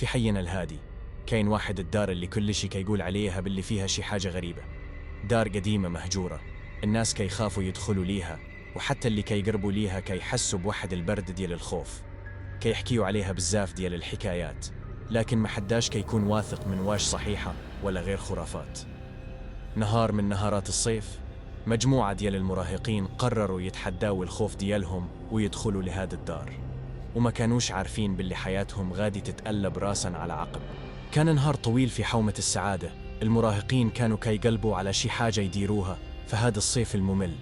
في حينا الهادي كاين واحد الدار اللي كل شي كيقول عليها باللي فيها شي حاجة غريبة. دار قديمة مهجورة، الناس كيخافوا يدخلوا ليها، وحتى اللي كيقربوا ليها كيحسوا بوحد البرد ديال الخوف. كيحكيوا عليها بزاف ديال الحكايات، لكن ما حداش كيكون واثق من واش صحيحة ولا غير خرافات. نهار من نهارات الصيف، مجموعة ديال المراهقين قرروا يتحداوا الخوف ديالهم ويدخلوا لهذا الدار، وما كانوش عارفين باللي حياتهم غادي تتقلب راساً على عقب. كان نهار طويل في حومة السعادة، المراهقين كانوا كيقلبوا على شي حاجة يديروها في هذا الصيف الممل.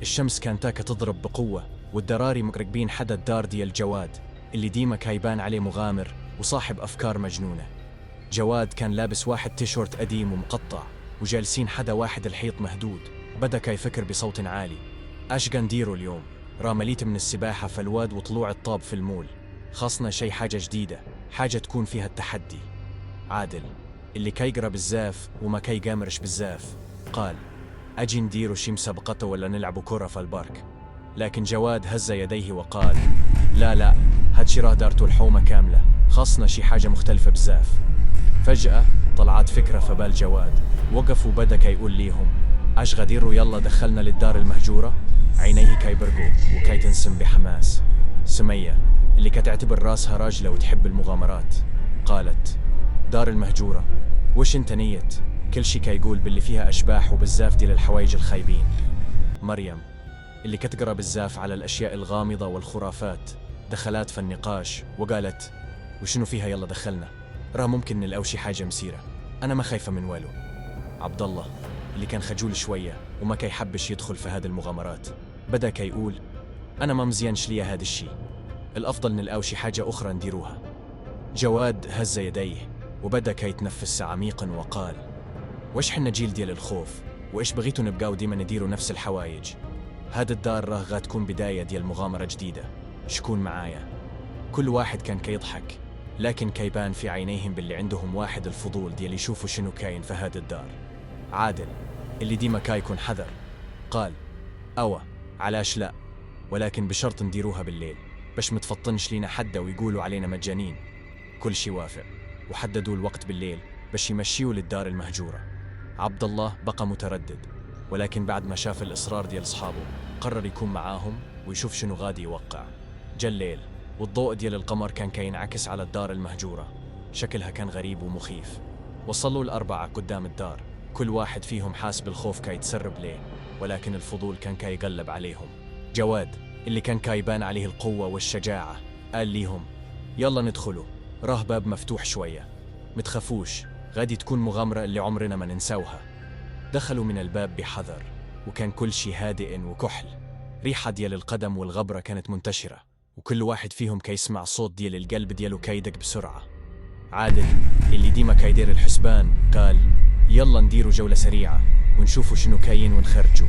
الشمس كانت تضرب بقوة، والدراري مقرقبين حدا الدار ديال جواد اللي ديما كايبان عليه مغامر وصاحب أفكار مجنونة. جواد كان لابس واحد تيشورت قديم ومقطع، وجالسين حدا واحد الحيط مهدود. بدأ كيفكر بصوت عالي: اش نديروا اليوم؟ رامليت من السباحة فالواد وطلوع الطاب في المول، خاصنا شي حاجة جديدة، حاجة تكون فيها التحدي. عادل اللي كيقرا بزاف وما كيقامرش بزاف قال: اجي نديروا شي مسابقة ولا نلعبوا كرة في البارك. لكن جواد هز يديه وقال: لا هادشي راه دارتو الحومة كاملة، خاصنا شي حاجة مختلفة بزاف. فجأة طلعت فكرة في بال جواد، وقف وبدأ كيقول ليهم: اش غديروا؟ يلا دخلنا للدار المهجورة. عينيه كيبرقوا وكي تنسم بحماس. سمية اللي كتعتبر راسها راجلة وتحب المغامرات قالت: دار المهجورة؟ وش انت نيت؟ كل شي كيقول باللي فيها أشباح وبزاف ديال الحوايج الخايبين. مريم اللي كتقرا بزاف على الأشياء الغامضة والخرافات دخلت في النقاش وقالت: وشنو فيها؟ يلا دخلنا، راه ممكن نلقاو شي حاجة مسيرة، أنا ما خايفة من والو. عبد الله اللي كان خجول شوية وما كيحبش يدخل في هذه المغامرات بدأ كيقول: أنا ما مزيانش ليا هذا الشي، الأفضل نلقاو شي حاجة أخرى نديروها. جواد هز يديه وبدأ كيتنفس عميقا وقال: وش حنا جيل ديال الخوف، وإيش بغيتوا نبقاو ديما نديروا نفس الحوايج؟ هاد الدار راه غتكون بداية ديال مغامرة جديدة، شكون معايا؟ كل واحد كان كيضحك، لكن كيبان في عينيهم باللي عندهم واحد الفضول ديال يشوفوا شنو كاين في هاد الدار. عادل اللي ديما كايكون حذر قال: أوا علاش لا، ولكن بشرط نديروها بالليل باش متفطنش لينا حدا ويقولوا علينا مجانين. كل شي وافق، وحددوا الوقت بالليل باش يمشيوا للدار المهجورة. عبد الله بقى متردد، ولكن بعد ما شاف الإصرار ديال أصحابه قرر يكون معاهم ويشوف شنو غادي يوقع. جا الليل والضوء ديال القمر كان كينعكس على الدار المهجورة، شكلها كان غريب ومخيف. وصلوا الأربعة قدام الدار، كل واحد فيهم حاس بالخوف كيتسرب ليه، ولكن الفضول كان كيغلب عليهم. جواد اللي كان كايبان عليه القوة والشجاعة قال ليهم: يلا ندخلوا، راه باب مفتوح شوية، متخافوش، غادي تكون مغامرة اللي عمرنا ما ننساوها. دخلوا من الباب بحذر، وكان كل شي هادئ وكحل. ريحة ديال القدم والغبرة كانت منتشرة، وكل واحد فيهم كيسمع صوت ديال القلب ديالو كيدق بسرعة. عادل اللي ديما كيدير الحسبان قال: يلا نديروا جولة سريعة ونشوفوا شنو كاين ونخرجوا،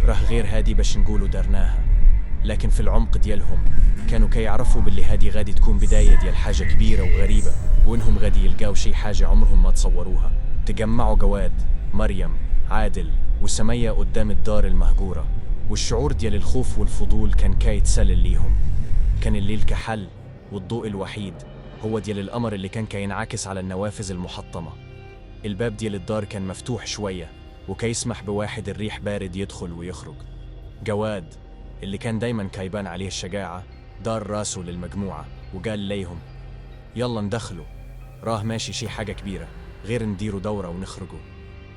راه غير هادي باش نقولوا درناها. لكن في العمق ديالهم كانوا كيعرفوا باللي هادي غادي تكون بداية ديال حاجة كبيرة وغريبة، وإنهم غادي يلقاو شي حاجة عمرهم ما تصوروها. تجمعوا جواد، مريم، عادل وسمية قدام الدار المهجورة، والشعور ديال الخوف والفضول كان كيتسلل ليهم. كان الليل كحل، والضوء الوحيد هو ديال القمر اللي كان كينعكس على النوافذ المحطمة. الباب ديال الدار كان مفتوح شوية وكيسمح بواحد الريح بارد يدخل ويخرج. جواد اللي كان دايما كايبان عليه الشجاعة دار راسه للمجموعة وقال ليهم: يلا ندخلوا، راه ماشي شي حاجة كبيرة غير نديروا دورة ونخرجوا،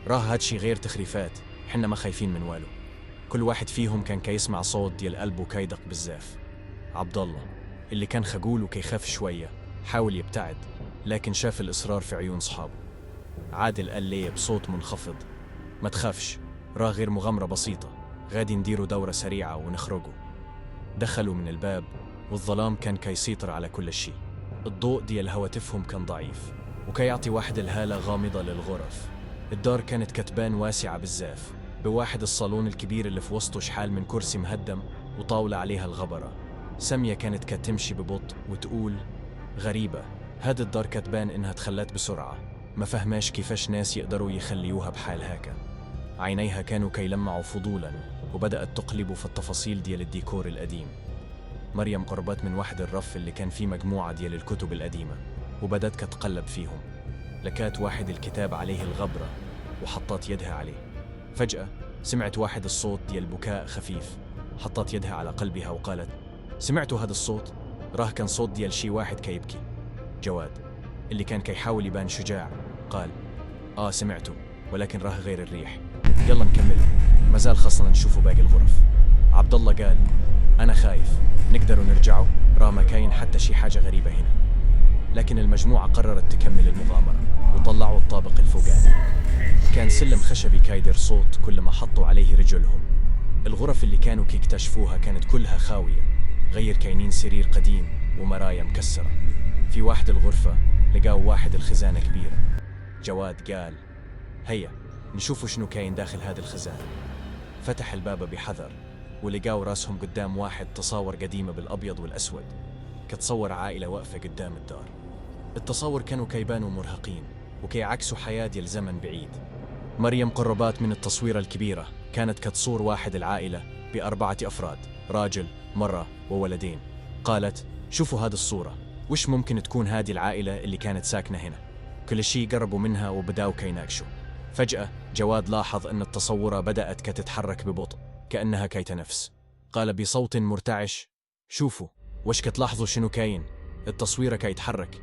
راه هادشي غير تخريفات، حنا ما خايفين من والو. كل واحد فيهم كان كيسمع صوت ديال قلبه كيدق بزاف. عبد الله اللي كان خجول وكيخاف شوية حاول يبتعد، لكن شاف الإصرار في عيون صحابه. عادل قال ليه بصوت منخفض: ما تخافش، راه غير مغامرة بسيطة، غادي نديروا دورة سريعة ونخرجوا. دخلوا من الباب والظلام كان كيسيطر على كل شيء. الضوء ديال هواتفهم كان ضعيف وكيعطي واحد الهالة غامضة للغرف. الدار كانت كتبان واسعة بزاف، بواحد الصالون الكبير اللي في وسطه شحال من كرسي مهدم وطاولة عليها الغبرة. سامية كانت كتمشي ببطء وتقول: غريبة، هاد الدار كتبان إنها تخلت بسرعة، ما فهماش كيفاش ناس يقدروا يخليوها بحال هكا. عينيها كانوا كيلمعوا فضولا وبدأت تقلب في التفاصيل ديال الديكور القديم. مريم قربت من واحد الرف اللي كان فيه مجموعة ديال الكتب القديمة وبدت تتقلب فيهم. لكات واحد الكتاب عليه الغبرة وحطت يدها عليه. فجأة سمعت واحد الصوت ديال بكاء خفيف. حطت يدها على قلبها وقالت: سمعتوا هذا الصوت؟ راه كان صوت ديال شي واحد كيبكي. جواد اللي كان كيحاول يبان شجاع قال: سمعته، ولكن راه غير الريح. يلا نكمل، مازال خصنا نشوفوا باقي الغرف. عبد الله قال: أنا خايف، نقدروا نرجعوا؟ راه ما كاين حتى شي حاجة غريبة هنا. لكن المجموعة قررت تكمل المغامرة وطلعوا الطابق الفوقاني. كان سلم خشبي كايدر صوت كل ما حطوا عليه رجلهم. الغرف اللي كانوا كيكتشفوها كانت كلها خاوية، غير كاينين سرير قديم ومرايا مكسرة. في واحد الغرفة لقاوا واحد الخزانة كبيرة. جواد قال: هيا نشوفوا شنو كاين داخل هذه الخزانة. فتح الباب بحذر ولقاوا راسهم قدام واحد تصاور قديمة بالأبيض والأسود، كتصور عائلة واقفة قدام الدار. التصاور كانوا كيبانوا مرهقين وكيعكسوا حياة ديال زمن بعيد. مريم قربات من التصويرة الكبيرة كانت كتصور واحد العائلة ب4 أفراد، راجل، مرة، وولدين. قالت: شوفوا هذه الصورة، وش ممكن تكون هذه العائلة اللي كانت ساكنة هنا؟ كل شيء قربوا منها وبداوا كيناقشوا. فجأة جواد لاحظ أن التصورة بدأت كتتحرك ببطء كأنها كيتنفس. قال بصوت مرتعش: شوفوا، وش كتلاحظوا شنو كاين؟ التصويرة كيتحرك.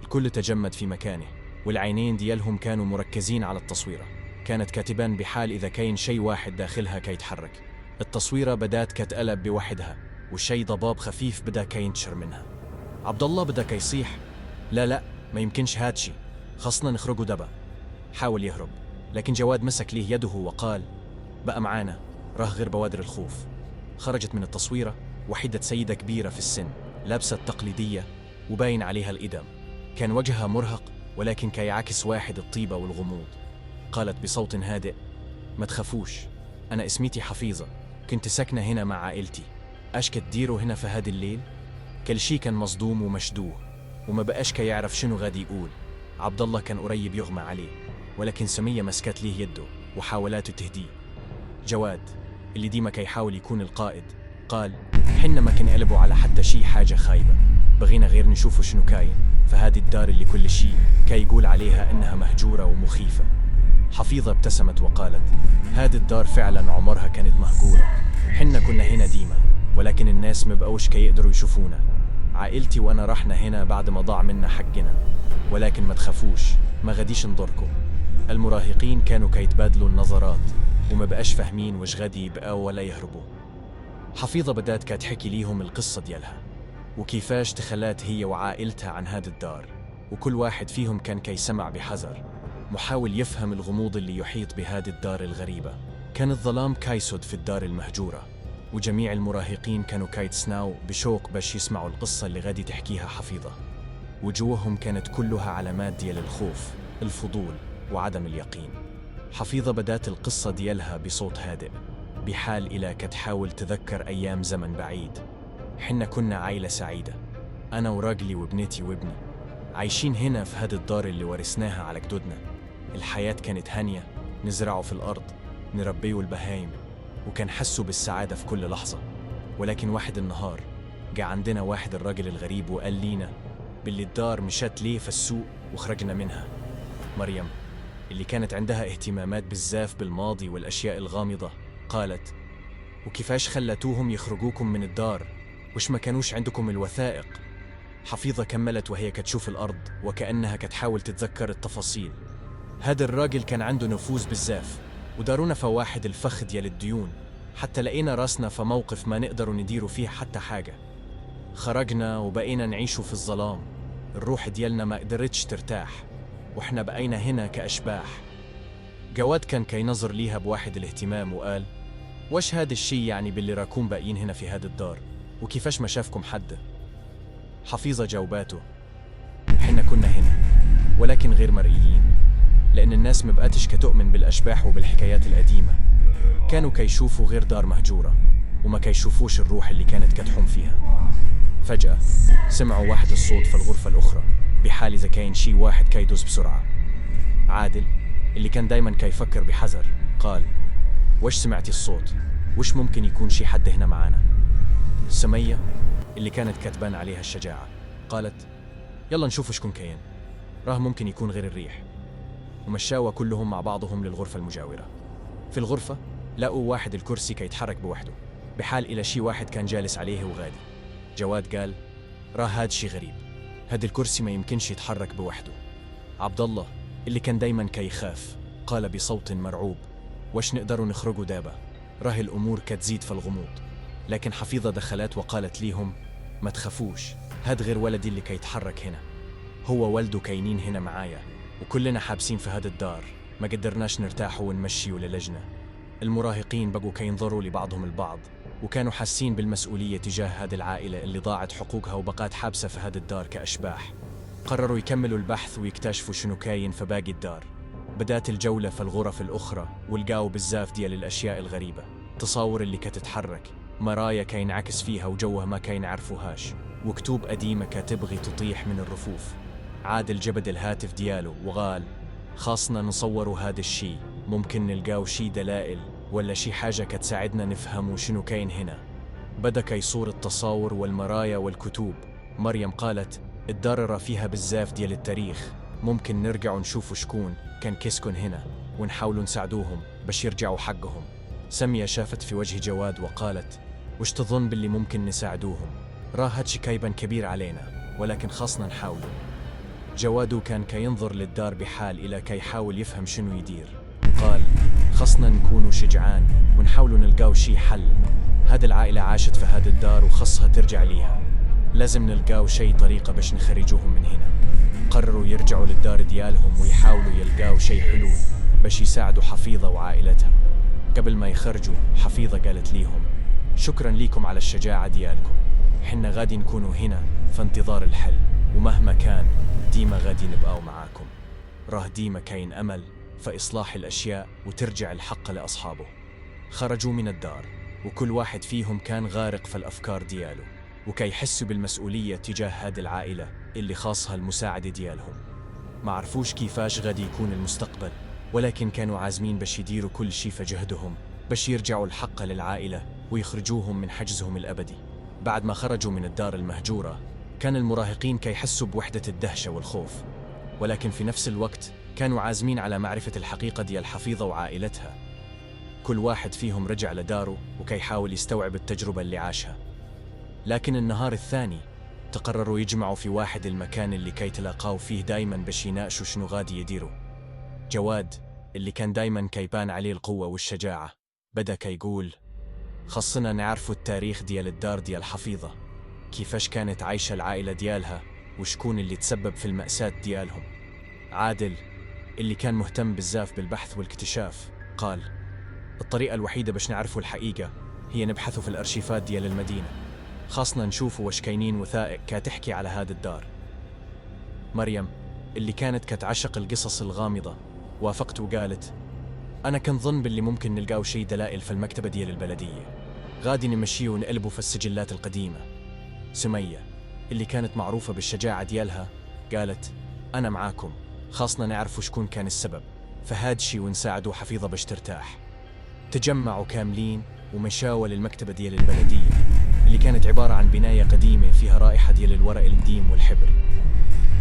الكل تجمد في مكانه والعينين ديالهم كانوا مركزين على التصويرة. كانت كاتبان بحال إذا كاين شيء واحد داخلها كيتحرك. التصويرة بدات كتقلب بوحدها والشي ضباب خفيف بدا كينتشر منها. عبد الله بدا كيصيح: لا ما يمكنش هادشي، خصنا نخرجوا دبا. حاول يهرب لكن جواد مسك ليه يده وقال: بقى معانا، راه غير بوادر الخوف. خرجت من التصويرة وحدة سيدة كبيرة في السن، لابسة تقليدية وباين عليها الإدم. كان وجهها مرهق ولكن كيعكس واحد الطيبة والغموض. قالت بصوت هادئ: ما تخافوش، أنا اسميتي حفيظة، كنت ساكنة هنا مع عائلتي. أش كتديروا هنا في هاد الليل؟ كل شي كان مصدوم ومشدوه وما بقاش كيعرف شنو غادي يقول. عبد الله كان قريب يغمى عليه ولكن سمية مسكت ليه يده وحاولت تهديه. جواد اللي ديما كيحاول يكون القائد قال: حنا ما كنقلبوا على حتى شي حاجة خايبة، بغينا غير نشوفوا شنو كاين فهذه الدار اللي كل شي كيقول عليها إنها مهجورة ومخيفة. حفيظة ابتسمت وقالت: هذه الدار فعلا عمرها كانت مهجورة، حنا كنا هنا ديما ولكن الناس مبقوش كيقدروا يشوفونا. عائلتي وأنا رحنا هنا بعد ما ضاع منا حقنا، ولكن ما تخافوش، ما غاديش نضركم. المراهقين كانوا كيتبادلوا النظرات وما بقاش فاهمين وش غادي يبقاوا ولا يهربوا. حفيظة بدات كتحكي ليهم القصة ديالها وكيفاش تخلات هي وعائلتها عن هذا الدار، وكل واحد فيهم كان كيسمع بحذر محاول يفهم الغموض اللي يحيط بهذه الدار الغريبة. كان الظلام كايسود في الدار المهجورة وجميع المراهقين كانوا كيتسناو بشوق باش يسمعوا القصة اللي غادي تحكيها حفيظة. وجوههم كانت كلها علامات ديال الخوف، الفضول، وعدم اليقين. حفيظة بدات القصة ديالها بصوت هادئ بحال إلى كتحاول تذكر أيام زمن بعيد. حنا كنا عائلة سعيدة، أنا وراجلي وابنتي وابني، عايشين هنا في هذه الدار اللي ورثناها على جدودنا. الحياة كانت هانية، نزرعوا في الأرض، نربيوا البهايم، وكان حسوا بالسعادة في كل لحظة. ولكن واحد النهار جاء عندنا واحد الراجل الغريب وقال لينا باللي الدار مشات ليه في السوق وخرجنا منها. مريم اللي كانت عندها اهتمامات بزاف بالماضي والأشياء الغامضة قالت: وكيفاش خلتوهم يخرجوكم من الدار؟ وش ما كانوش عندكم الوثائق؟ حفيظة كملت وهي كتشوف الأرض وكأنها كتحاول تتذكر التفاصيل. هذا الراجل كان عنده نفوذ بزاف ودارونا فواحد الفخ ديال الديون، حتى لقينا راسنا في موقف ما نقدروا نديروا فيه حتى حاجة. خرجنا وبقينا نعيشوا في الظلام، الروح ديالنا ما قدرتش ترتاح وإحنا بقينا هنا كأشباح. جواد كان كينظر ليها بواحد الاهتمام وقال: وش هذا الشي يعني باللي راكون باقيين هنا في هذا الدار؟ وكيفاش ما شافكم حد؟ حفيظة جاوباته: حنا كنا هنا ولكن غير مرئيين، لأن الناس مبقاتش كتؤمن بالأشباح وبالحكايات القديمة. كانوا كيشوفوا غير دار مهجورة وما كيشوفوش الروح اللي كانت كتحوم فيها. فجأة سمعوا واحد الصوت في الغرفة الأخرى بحال إذا كاين شي واحد كيدوز بسرعة. عادل اللي كان دايما كيفكر بحذر قال: وش سمعتي الصوت؟ وش ممكن يكون شي حد هنا معانا؟ سمية اللي كانت كتبان عليها الشجاعة قالت: يلا نشوف شكون كاين. راه ممكن يكون غير الريح. ومشاوا كلهم مع بعضهم للغرفة المجاورة. في الغرفة لقوا واحد الكرسي كيتحرك بوحده، بحال إلى شي واحد كان جالس عليه وغادي. جواد قال: راه هاد شي غريب، هاد الكرسي ما يمكنش يتحرك بوحده. عبد الله اللي كان دايما كيخاف قال بصوت مرعوب: واش نقدروا نخرجوا دابا؟ راه الأمور كتزيد في الغموض. لكن حفيظة دخلت وقالت ليهم: ما تخافوش، هاد غير ولدي اللي كيتحرك هنا، هو والده كاينين هنا معايا، وكلنا حابسين في هاد الدار، ما قدرناش نرتاحوا ونمشيوا للجنة. المراهقين بقوا كينظروا لبعضهم البعض، وكانوا حاسين بالمسؤولية تجاه هاد العائلة اللي ضاعت حقوقها وبقات حابسة في هاد الدار كأشباح. قرروا يكملوا البحث ويكتشفوا شنو كاين في باقي الدار. بدات الجولة في الغرف الأخرى، ولقاوا بزاف ديال الأشياء الغريبة، تصاور اللي كتتحرك، مرايا كاين عكس فيها وجوها ما كاين عرفوهاش، وكتوب قديمة كتبغي تطيح من الرفوف. عادل جبد الهاتف دياله وقال: خاصنا نصوروا هذا الشي، ممكن نلقاو شي دلائل ولا شي حاجة كتساعدنا نفهموا شنو كاين هنا. بدأ كيصور التصاور والمرايا والكتب. مريم قالت: الدار فيها بزاف ديال التاريخ، ممكن نرجع نشوفوا شكون كان كيسكن هنا ونحاولوا نساعدوهم باش يرجعوا حقهم. سمية شافت في وجه جواد وقالت: وش تظن باللي ممكن نساعدوهم؟ راه هادشي كايبان كبير علينا، ولكن خاصنا نحاولوا. جواد كان كينظر للدار بحال إلى كي يحاول يفهم شنو يدير. قال: خاصنا نكونوا شجعان ونحاولوا نلقاو شي حل. هاد العائلة عاشت في هاد الدار وخصها ترجع ليها، لازم نلقاو شي طريقة باش نخرجوهم من هنا. قرروا يرجعوا للدار ديالهم ويحاولوا يلقاو شي حلول باش يساعدوا حفيظة وعائلتها. قبل ما يخرجوا حفيظة قالت ليهم: شكرا ليكم على الشجاعة ديالكم، حنا غادي نكونوا هنا في انتظار الحل، ومهما كان ديما غادي نبقاو معاكم. راه ديما كاين أمل في إصلاح الأشياء وترجع الحق لأصحابه. خرجوا من الدار وكل واحد فيهم كان غارق في الأفكار دياله، وكي يحسوا بالمسؤولية تجاه هذه العائلة اللي خاصها المساعدة ديالهم. ما عرفوش كيفاش غادي يكون المستقبل، ولكن كانوا عازمين باش يديروا كل شي في جهدهم باش يرجعوا الحق للعائلة ويخرجوهم من حجزهم الأبدي. بعد ما خرجوا من الدار المهجورة كان المراهقين كيحسوا بوحدة الدهشة والخوف، ولكن في نفس الوقت كانوا عازمين على معرفة الحقيقة ديال حفيظة وعائلتها. كل واحد فيهم رجع لداره وكي يحاول يستوعب التجربة اللي عاشها. لكن النهار الثاني تقرروا يجمعوا في واحد المكان اللي كي تلاقاو فيه دايما باش يناقشوا شنو غادي يديروا. جواد اللي كان دايما كيبان عليه القوة والشجاعة بدأ كيقول: خصنا نعرفوا التاريخ ديال الدار ديال حفيظة، كيفاش كانت عايشة العائلة ديالها وشكون اللي تسبب في المأساة ديالهم. عادل اللي كان مهتم بزاف بالبحث والاكتشاف قال: الطريقة الوحيدة باش نعرفوا الحقيقة هي نبحثوا في الأرشيفات ديال المدينة، خاصنا نشوفوا واش كاينين وثائق كتحكي على هاد الدار. مريم اللي كانت كتعشق القصص الغامضة وافقت وقالت: أنا كنظن باللي ممكن نلقاو شي دلائل في المكتبة ديال البلدية، غادي نمشيه ونقلبوا في السجلات القديمة. سمية اللي كانت معروفة بالشجاعة ديالها قالت: أنا معاكم، خاصنا نعرفوا شكون كان السبب فهاد شي ونساعدوا حفيظة باش ترتاح. تجمعوا كاملين ومشاوا للمكتبة ديال البلدية اللي كانت عبارة عن بناية قديمة فيها رائحة ديال الورق القديم والحبر.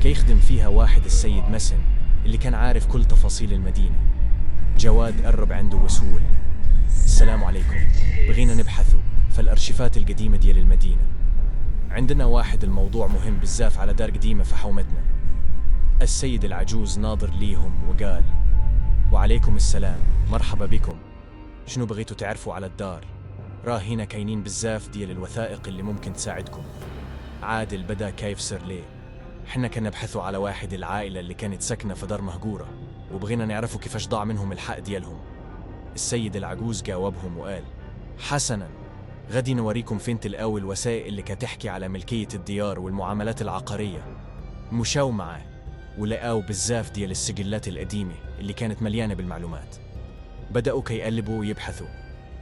كيخدم فيها واحد السيد مسن اللي كان عارف كل تفاصيل المدينة. جواد قرب عنده وسول: السلام عليكم، بغينا نبحثوا في الأرشيفات القديمة ديال المدينة، عندنا واحد الموضوع مهم بزاف على دار قديمة في حومتنا. السيد العجوز ناظر ليهم وقال: وعليكم السلام، مرحبا بكم، شنو بغيتوا تعرفوا على الدار؟ راه هنا كاينين بزاف ديال الوثائق اللي ممكن تساعدكم. عادل بدا كيفسر ليه: حنا كنا نبحثوا على واحد العائلة اللي كانت ساكنة في دار مهجورة، وبغينا نعرفوا كيفاش ضاع منهم الحق ديالهم. السيد العجوز جاوبهم وقال: حسنا، غادي نوريكم فين تلقاو الوثائق اللي كتحكي على ملكية الديار والمعاملات العقارية. مشاو معاه ولقاو بزاف ديال السجلات القديمة اللي كانت مليانة بالمعلومات. بدأوا كيقلبوا ويبحثوا،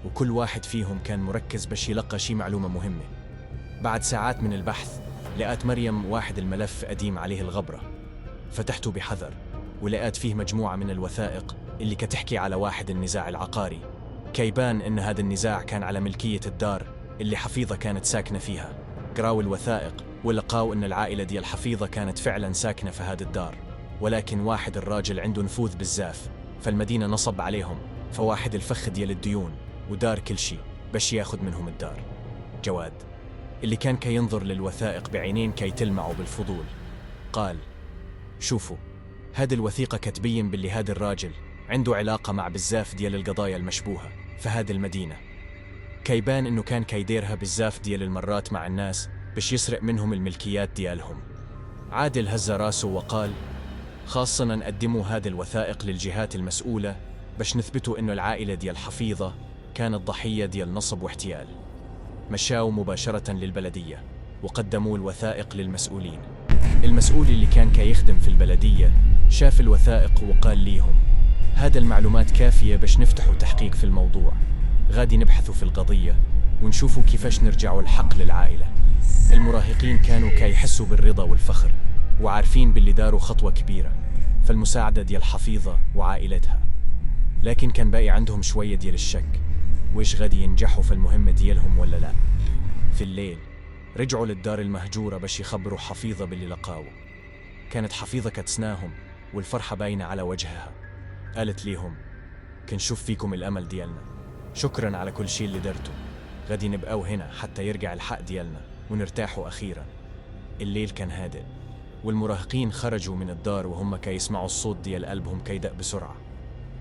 وكل واحد فيهم كان مركز باش يلقى شي معلومة مهمة. بعد ساعات من البحث لقات مريم واحد الملف قديم عليه الغبرة، فتحته بحذر ولقات فيه مجموعة من الوثائق اللي كتحكي على واحد النزاع العقاري. كيبان إن هذا النزاع كان على ملكية الدار اللي حفيظة كانت ساكنة فيها. قراوا الوثائق ولقاو إن العائلة ديال حفيظة كانت فعلا ساكنة في هذا الدار، ولكن واحد الراجل عنده نفوذ بزاف، فالمدينة نصب عليهم، فواحد الفخ ديال الديون ودار كل شي باش ياخد منهم الدار. جواد اللي كان كي ينظر للوثائق بعينين كي تلمعوا بالفضول قال: شوفوا، هذه الوثيقة كتبين باللي هذا الراجل عنده علاقة مع بزاف ديال القضايا المشبوهة في هذه المدينة، كيبان إنه كان كيديرها بزاف ديال المرات مع الناس باش يسرق منهم الملكيات ديالهم. عادل هز راسه وقال: خاصنا نقدموا هذه الوثائق للجهات المسؤولة باش نثبتوا إنه العائلة ديال حفيظة كانت ضحية ديال نصب واحتيال. مشاو مباشرة للبلدية وقدموا الوثائق للمسؤولين. المسؤول اللي كان كيخدم في البلدية شاف الوثائق وقال ليهم: هذا المعلومات كافية باش نفتحوا تحقيق في الموضوع، غادي نبحثوا في القضية ونشوفوا كيفاش نرجعوا الحق للعائلة. المراهقين كانوا كيحسوا بالرضا والفخر وعارفين باللي داروا خطوة كبيرة في المساعدة ديال حفيظة وعائلتها، لكن كان باقي عندهم شوية ديال الشك، ويش غادي ينجحوا في المهمة ديالهم ولا لا. في الليل رجعوا للدار المهجورة باش يخبروا حفيظة باللي لقاو. كانت حفيظة كتسناهم والفرحة باينة على وجهها. قالت ليهم: كنشوف فيكم الأمل ديالنا، شكرا على كل شيء اللي درتوا، غادي نبقاو هنا حتى يرجع الحق ديالنا ونرتاحوا أخيرا. الليل كان هادئ والمراهقين خرجوا من الدار وهم كي يسمعوا الصوت ديال قلبهم كيدق بسرعة.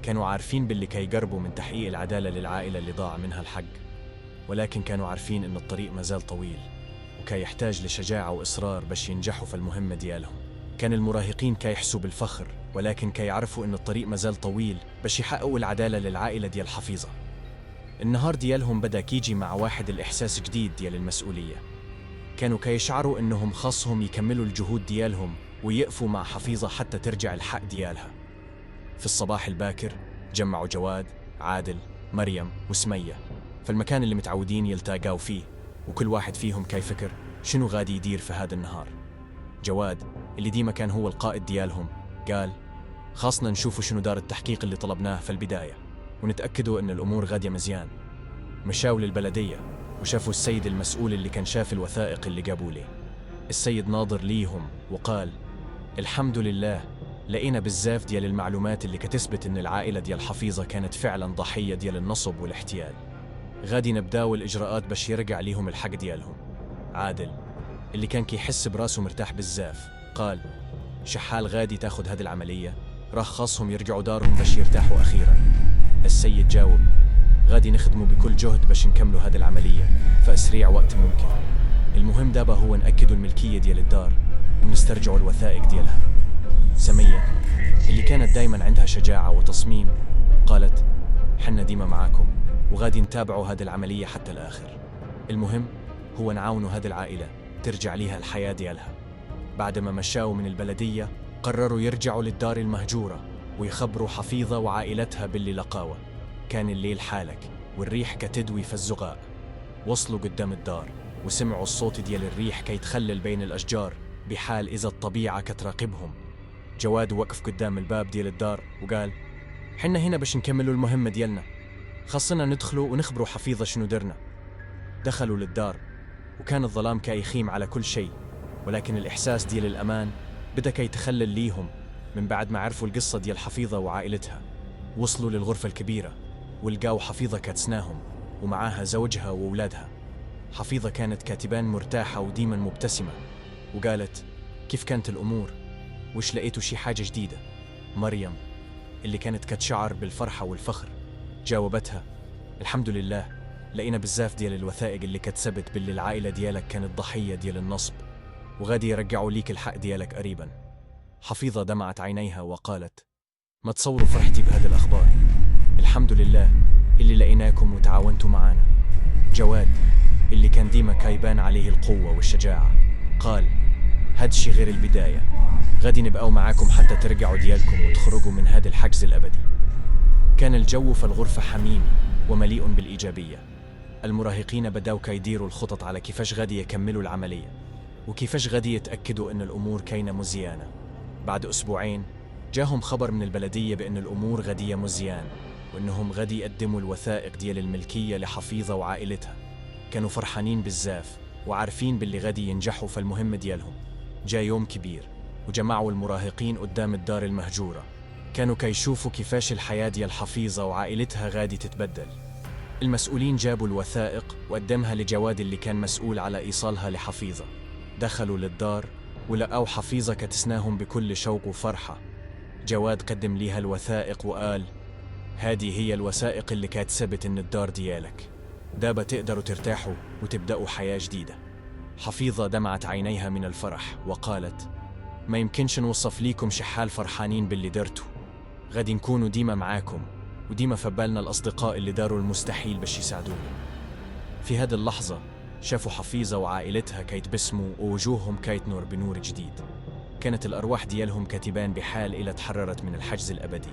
كانوا عارفين باللي كي يقربوا من تحقيق العدالة للعائلة اللي ضاع منها الحق، ولكن كانوا عارفين إن الطريق مازال طويل وكي يحتاج لشجاعة وإصرار باش ينجحوا في المهمة ديالهم. كان المراهقين كي يحسوا بالفخر، ولكن كي يعرفوا إن الطريق مازال طويل باش يحققوا العدالة للعائلة ديال حفيظة. النهار ديالهم بدأ كيجي مع واحد الإحساس جديد ديال المسؤولية. كانوا كي يشعروا إنهم خاصهم يكملوا الجهود ديالهم ويقفوا مع حفيظة حتى ترجع الحق ديالها. في الصباح الباكر جمعوا جواد، عادل، مريم وسمية في المكان اللي متعودين يلتقاو فيه، وكل واحد فيهم كي فكر شنو غادي يدير في هذا النهار. جواد اللي ديما كان هو القائد ديالهم قال: خاصنا نشوفوا شنو دار التحقيق اللي طلبناه في البداية ونتأكدوا إن الأمور غادية مزيان. مشاو للبلدية وشافوا السيد المسؤول اللي كان شاف الوثائق اللي جابوا ليه. السيد ناظر ليهم وقال: الحمد لله، لقينا بزاف ديال المعلومات اللي كتثبت إن العائلة ديال حفيظة كانت فعلا ضحية ديال النصب والاحتيال. غادي نبداو الإجراءات باش يرجع ليهم الحق ديالهم. عادل اللي كان كيحس براسه مرتاح بزاف قال: شحال غادي تاخد هذه العملية؟ راح خاصهم يرجعوا دارهم باش يرتاحوا أخيرا. السيد جاوب: غادي نخدموا بكل جهد باش نكملوا هذه العملية في أسرع وقت ممكن. المهم دابا هو نأكدوا الملكية ديال الدار ونسترجعوا الوثائق ديالها. سمية اللي كانت دايما عندها شجاعة وتصميم قالت: حنا ديما معاكم وغادي نتابعوا هذه العملية حتى الآخر. المهم هو نعاونوا هذه العائلة ترجع ليها الحياة ديالها. بعد ما مشاوا من البلدية قرروا يرجعوا للدار المهجورة ويخبروا حفيظة وعائلتها باللي لقاوه. كان الليل حالك والريح كتدوي في الزقاق. وصلوا قدام الدار وسمعوا الصوت ديال الريح كيتخلل بين الأشجار بحال إذا الطبيعة كتراقبهم. جواد وقف قدام الباب ديال الدار وقال: حنا هنا باش نكملوا المهمة ديالنا، خاصنا ندخلوا ونخبروا حفيظة شنو درنا. دخلوا للدار وكان الظلام كيخيم على كل شيء، ولكن الإحساس ديال الأمان بدأ كيتخلل ليهم من بعد ما عرفوا القصة ديال حفيظة وعائلتها. وصلوا للغرفة الكبيرة ولقاو حفيظة كاتسناهم ومعاها زوجها وأولادها. حفيظة كانت كاتبان مرتاحة وديما مبتسمة، وقالت: كيف كانت الأمور؟ وش لقيتوا شي حاجة جديدة؟ مريم اللي كانت كتشعر بالفرحة والفخر جاوبتها: الحمد لله، لقينا بزاف ديال الوثائق اللي كتثبت باللي العائلة ديالك كانت ضحية ديال النصب وغادي يرجعوا ليك الحق ديالك قريبا. حفيظة دمعت عينيها وقالت: ما تصوروا فرحتي بهذه الأخبار، الحمد لله اللي لقيناكم وتعاونتوا معانا. جواد اللي كان ديما كايبان عليه القوة والشجاعة قال: هادشي غير البداية، غادي نبقاو معاكم حتى ترجعوا ديالكم وتخرجوا من هذا الحجز الأبدي. كان الجو في الغرفة حميمي ومليء بالإيجابية. المراهقين بداو كيديروا الخطط على كيفاش غادي يكملوا العملية وكيفاش غادي يتأكدوا أن الأمور كاينة مزيانة. بعد أسبوعين جاهم خبر من البلدية بأن الأمور غادية مزيان وأنهم غادي يقدموا الوثائق ديال الملكية لحفيظة وعائلتها. كانوا فرحانين بزاف وعارفين باللي غادي ينجحوا في المهمة ديالهم. جاء يوم كبير وجمعوا المراهقين قدام الدار المهجورة. كانوا كيشوفوا كيفاش الحياة ديال حفيظة وعائلتها غادي تتبدل. المسؤولين جابوا الوثائق وقدمها لجواد اللي كان مسؤول على إيصالها لحفيظة. دخلوا للدار ولقوا حفيظة كتسناهم بكل شوق وفرحة. جواد قدم ليها الوثائق وقال: هذه هي الوثائق اللي كاتثبت إن الدار ديالك، دابا تقدروا ترتاحوا وتبدأوا حياة جديدة. حفيظة دمعت عينيها من الفرح وقالت: ما يمكنش نوصف ليكم شحال فرحانين باللي درتوا، غادي نكونوا ديما معاكم وديما فبالنا الأصدقاء اللي داروا المستحيل باش يساعدونا. في هذه اللحظة شافوا حفيظة وعائلتها كيتبسموا ووجوههم كيتنور بنور جديد. كانت الأرواح ديالهم كتبان بحال إلى تحررت من الحجز الأبدي.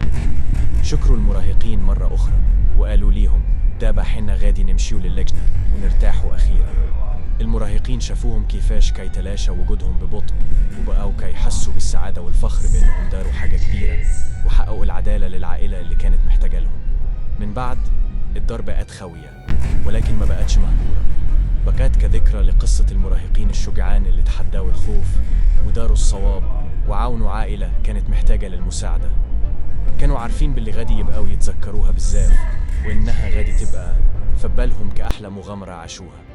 شكروا المراهقين مرة أخرى وقالوا ليهم: دابا حنا غادي نمشيو للجنة ونرتاحوا أخيرا. المراهقين شافوهم كيفاش كيتلاشى وجودهم ببطء وبقوا كيحسوا بالسعادة والفخر بأنهم داروا حاجة كبيرة وحققوا العدالة للعائلة اللي كانت محتاجة لهم. من بعد الدار بقت خاوية ولكن ما بقتش مهجورة، بقت كذكرى لقصة المراهقين الشجعان اللي تحدوا الخوف وداروا الصواب وعاونوا عائلة كانت محتاجة للمساعدة. كانوا عارفين باللي غادي يبقوا يتذكروها بالزاف وإنها غادي تبقى فبالهم كأحلى مغامرة عاشوها.